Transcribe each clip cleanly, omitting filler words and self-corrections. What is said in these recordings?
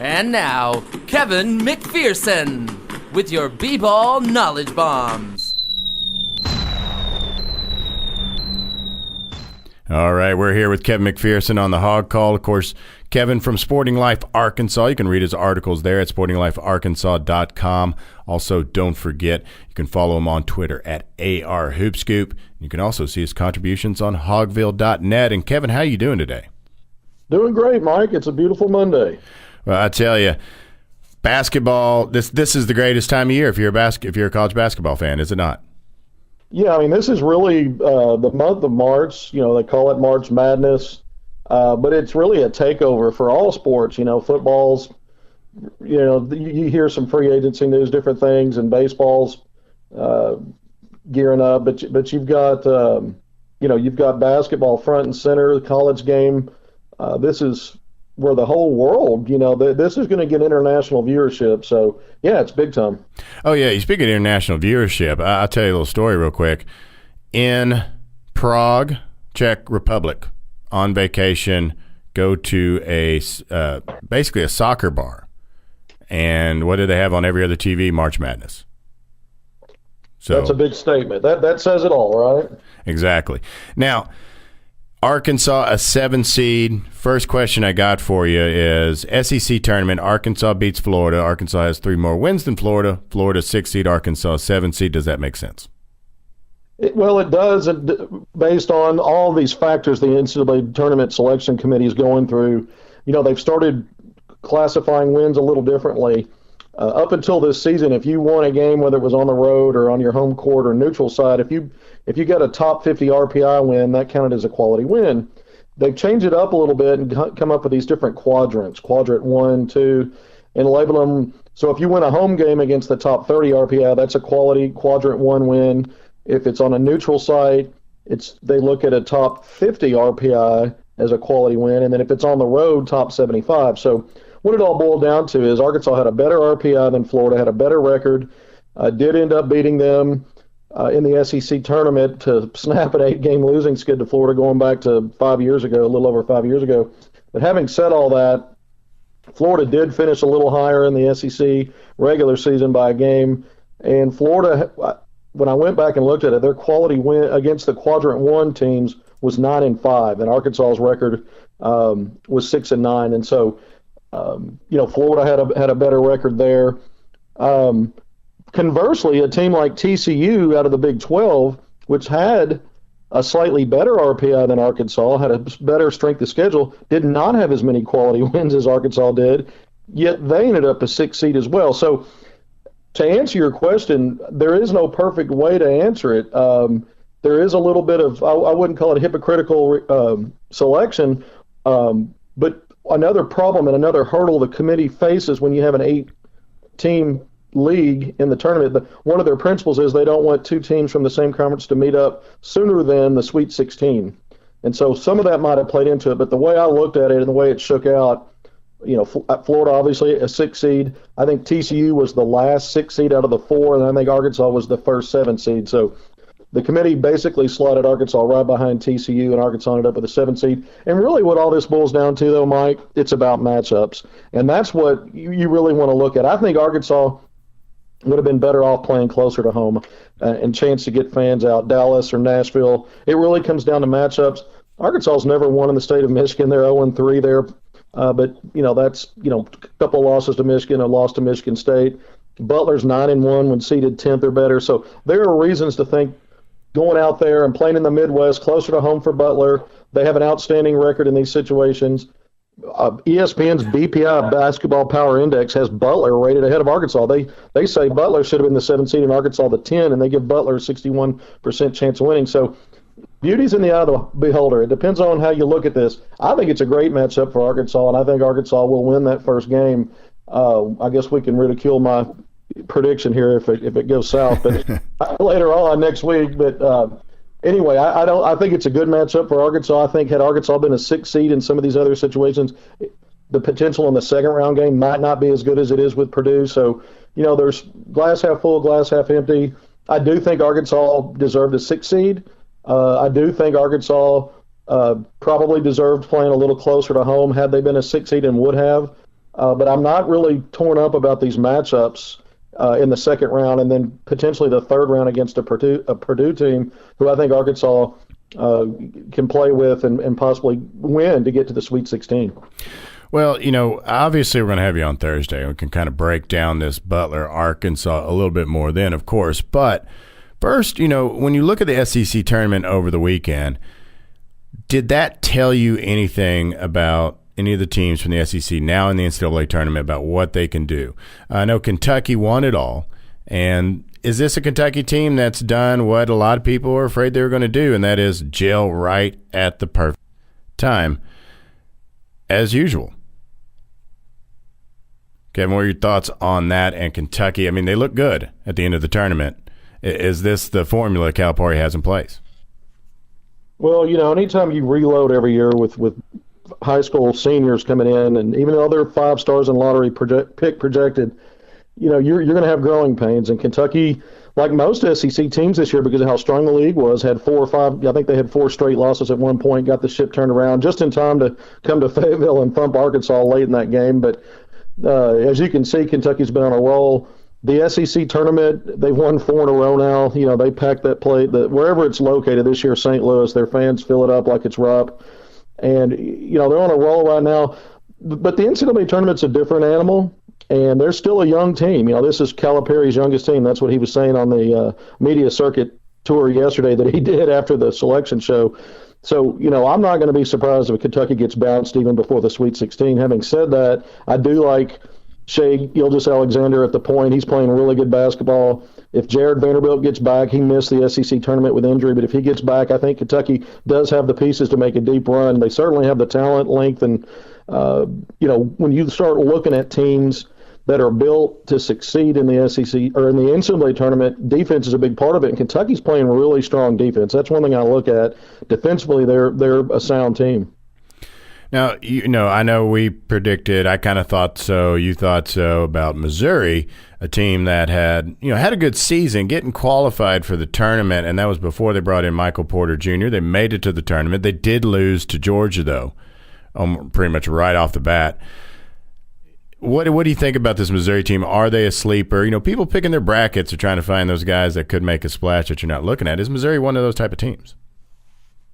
And now, Kevin McPherson with your B-Ball Knowledge Bombs. All right, we're here with Kevin McPherson on the Hog Call. Of course, Kevin from Sporting Life Arkansas. You can read his articles there at sportinglifearkansas.com. Also, don't forget, you can follow him on Twitter at ARHoopscoop. You can also see his contributions on hogville.net. And Kevin, how are you doing today? Doing great, Mike. It's a beautiful Monday. Well, I tell you, basketball, this is the greatest time of year if you're a college basketball fan, is it not? Yeah, I mean, this is really the month of March. You know, they call it March Madness, but it's really a takeover for all sports. You know, football's, you know, you hear some free agency news, different things, and baseball's gearing up. But you've got, you've got basketball front and center, the college game. This is where the whole world, this is going to get international viewership. So, yeah, it's big time. Oh, yeah. You speak of international viewership. I'll tell you a little story real quick. In Prague, Czech Republic, on vacation, go to basically a soccer bar. And what do they have on every other TV? March Madness. So that's a big statement. That says it all, right? Exactly. Now, Arkansas, a 7 seed. First question I got for you is SEC tournament. Arkansas beats Florida. Arkansas has 3 more wins than Florida. Florida 6 seed. Arkansas 7 seed. Does that make sense? Well, it does. Based on all these factors the NCAA tournament selection committee is going through, they've started classifying wins a little differently. Up until this season, if you won a game, whether it was on the road or on your home court or neutral side, if you got a top 50 RPI win, that counted as a quality win. They've changed it up a little bit and come up with these different quadrants, quadrant 1, 2, and label them. So if you win a home game against the top 30 RPI, that's a quality quadrant 1 win. If it's on a neutral site, they look at a top 50 RPI as a quality win, and then if it's on the road, top 75. So what it all boiled down to is Arkansas had a better RPI than Florida, had a better record, did end up beating them in the SEC tournament to snap an 8-game losing skid to Florida going back to 5 years ago, a little over 5 years ago. But having said all that, Florida did finish a little higher in the SEC regular season by a game. And Florida, when I went back and looked at it, their quality win against the quadrant 1 teams was 9-5, and Arkansas's record was 6-9. And so, Florida had a better record there. Conversely, a team like TCU out of the Big 12, which had a slightly better RPI than Arkansas, had a better strength of schedule, did not have as many quality wins as Arkansas did, yet they ended up a 6 seed as well. So to answer your question, there is no perfect way to answer it. There is a little bit of, I wouldn't call it a hypocritical selection, but another problem and another hurdle the committee faces when you have an 8-team league in the tournament, one of their principles is they don't want 2 teams from the same conference to meet up sooner than the Sweet 16. And so some of that might have played into it, but the way I looked at it and the way it shook out, Florida obviously a 6 seed. I think TCU was the last 6 seed out of the 4, and I think Arkansas was the first 7 seed. So the committee basically slotted Arkansas right behind TCU, and Arkansas ended up with a 7 seed. And really what all this boils down to, though, Mike, it's about matchups. And that's what you really want to look at. I think Arkansas would have been better off playing closer to home and chance to get fans out, Dallas or Nashville. It really comes down to matchups. Arkansas's never won in the state of Michigan. They're 0-3 there. But, that's, a couple of losses to Michigan, a loss to Michigan State. Butler's 9-1 when seeded 10th or better. So there are reasons to think going out there and playing in the Midwest, closer to home for Butler. They have an outstanding record in these situations. ESPN's BPI Basketball Power Index has Butler rated ahead of Arkansas. They say Butler should have been the 7 seed and Arkansas the 10, and they give Butler a 61% chance of winning. So beauty's in the eye of the beholder. It depends on how you look at this. I think it's a great matchup for Arkansas, and I think Arkansas will win that first game. I guess we can ridicule my prediction here if it goes south, but later on next week. But anyway, I think it's a good matchup for Arkansas. I think had Arkansas been a 6 seed in some of these other situations, the potential in the second round game might not be as good as it is with Purdue. So, there's glass half full, glass half empty. I do think Arkansas deserved a 6 seed. I do think Arkansas probably deserved playing a little closer to home had they been a 6 seed and would have. but I'm not really torn up about these matchups in the second round, and then potentially the third round against a Purdue team who I think Arkansas can play with and possibly win to get to the Sweet 16. Well, obviously we're going to have you on Thursday. We can kind of break down this Butler, Arkansas a little bit more then, of course. But first, when you look at the SEC tournament over the weekend, did that tell you anything about any of the teams from the SEC now in the NCAA tournament about what they can do? I know Kentucky won it all. And is this a Kentucky team that's done what a lot of people were afraid they were going to do, and that is gel right at the perfect time, as usual? Kevin, what are your thoughts on that and Kentucky? I mean, they look good at the end of the tournament. Is this the formula Calipari has in place? Well, anytime you reload every year with high school seniors coming in, and even though they're 5 stars in lottery pick projected, you're going to have growing pains. And Kentucky, like most SEC teams this year, because of how strong the league was, had 4 or 5. I think they had 4 straight losses at one point. Got the ship turned around just in time to come to Fayetteville and thump Arkansas late in that game. But as you can see, Kentucky's been on a roll. The SEC tournament, they've won 4 in a row now. They pack that plate. Wherever it's located this year, St. Louis, their fans fill it up like it's Rupp. And, they're on a roll right now. But the NCAA tournament's a different animal, and they're still a young team. This is Calipari's youngest team. That's what he was saying on the media circuit tour yesterday that he did after the selection show. So, I'm not going to be surprised if Kentucky gets bounced even before the Sweet 16. Having said that, I do like Shea Gilgeous-Alexander at the point. He's playing really good basketball. If Jared Vanderbilt gets back, he missed the SEC tournament with injury, but if he gets back, I think Kentucky does have the pieces to make a deep run. They certainly have the talent, length, and, when you start looking at teams that are built to succeed in the SEC or in the NCAA tournament, defense is a big part of it, and Kentucky's playing really strong defense. That's one thing I look at. Defensively, they're a sound team. Now, I know we predicted, I kind of thought so, you thought so, about Missouri, a team that had a good season, getting qualified for the tournament, and that was before they brought in Michael Porter Jr. They made it to the tournament. They did lose to Georgia, though, pretty much right off the bat. What do you think about this Missouri team? Are they a sleeper? People picking their brackets are trying to find those guys that could make a splash that you're not looking at. Is Missouri one of those type of teams?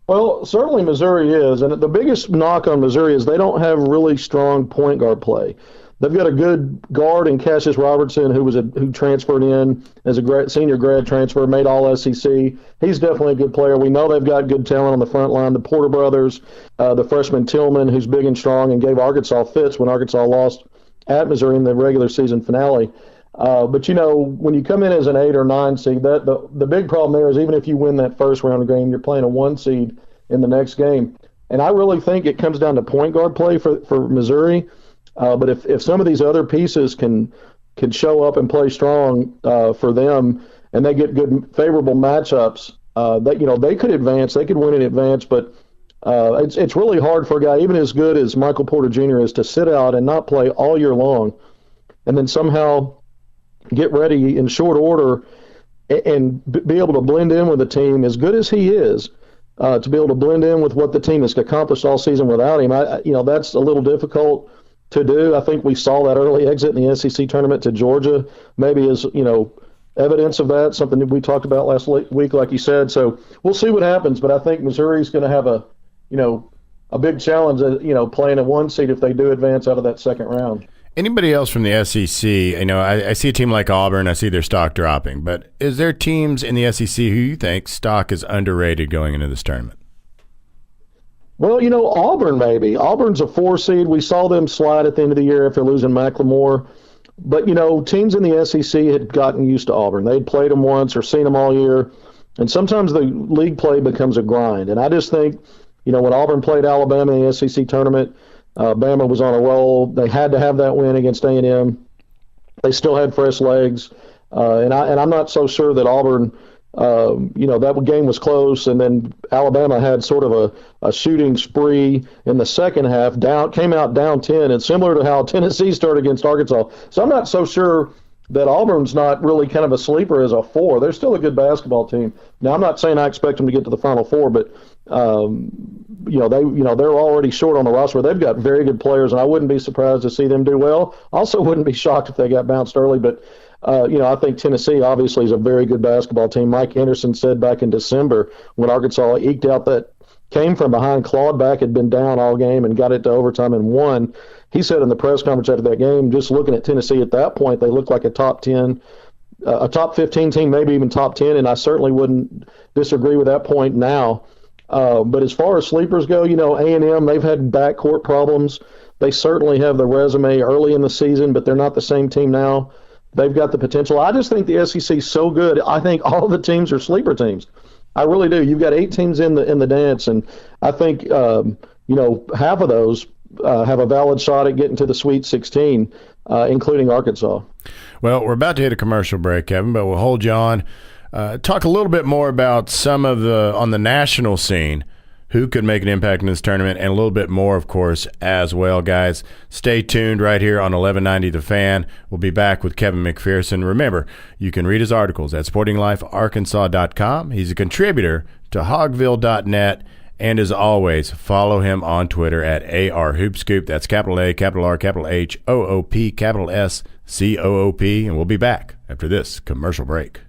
Well, certainly Missouri is, and the biggest knock on Missouri is they don't have really strong point guard play. They've got a good guard in Cassius Robertson, who transferred in as a senior grad transfer, made all SEC. He's definitely a good player. We know they've got good talent on the front line. The Porter brothers, the freshman Tillman, who's big and strong and gave Arkansas fits when Arkansas lost at Missouri in the regular season finale. But when you come in as an 8 or 9 seed, the big problem there is even if you win that first round game, you're playing a 1 seed in the next game. And I really think it comes down to point guard play for Missouri. But if some of these other pieces can show up and play strong for them, and they get good favorable matchups, they could advance. They could win in advance. But it's really hard for a guy, even as good as Michael Porter Jr. is, to sit out and not play all year long, and then somehow get ready in short order and be able to blend in with the team as good as he is. To be able to blend in with what the team has accomplished all season without him, that's a little difficult to do. I think we saw that early exit in the SEC tournament to Georgia, maybe as evidence of that, something that we talked about last week, like you said. So we'll see what happens, but I think Missouri's going to have a big challenge, playing a 1 seed if they do advance out of that second round. Anybody else from the SEC? I see a team like Auburn. I see their stock dropping. But is there teams in the SEC who you think stock is underrated going into this tournament? Well, Auburn maybe. Auburn's a 4 seed. We saw them slide at the end of the year after losing McLemore. But, teams in the SEC had gotten used to Auburn. They'd played them once or seen them all year. And sometimes the league play becomes a grind. And I just think, when Auburn played Alabama in the SEC tournament, Bama was on a roll. They had to have that win against A&M. They still had fresh legs, and I'm not so sure that Auburn, that game was close, and then Alabama had sort of a shooting spree in the second half. Came out down 10, and similar to how Tennessee started against Arkansas. So I'm not so sure that Auburn's not really kind of a sleeper as a 4. They're still a good basketball team. Now, I'm not saying I expect them to get to the Final Four, but they're already short on the roster. They've got very good players, and I wouldn't be surprised to see them do well. Also, wouldn't be shocked if they got bounced early, but I think Tennessee obviously is a very good basketball team. Mike Anderson said back in December when Arkansas eked out that came from behind, clawed back, had been down all game and got it to overtime and won. He said in the press conference after that game, just looking at Tennessee at that point, they looked like a top 10, a top 15 team, maybe even top 10, and I certainly wouldn't disagree with that point now. But as far as sleepers go, A&M, they've had backcourt problems. They certainly have the resume early in the season, but they're not the same team now. They've got the potential. I just think the SEC is so good. I think all the teams are sleeper teams. I really do. You've got 8 teams in the dance, and I think half of those have a valid shot at getting to the Sweet 16, including Arkansas. Well, we're about to hit a commercial break, Kevin, but we'll hold you on. Talk a little bit more about some of on the national scene, who could make an impact in this tournament, and a little bit more, of course, as well, guys. Stay tuned right here on 1190 The Fan. We'll be back with Kevin McPherson. Remember, you can read his articles at sportinglifearkansas.com. He's a contributor to hogville.net. And as always, follow him on Twitter at ARHoopScoop. That's capital A, capital R, capital H, OOP, capital S, COOP. And we'll be back after this commercial break.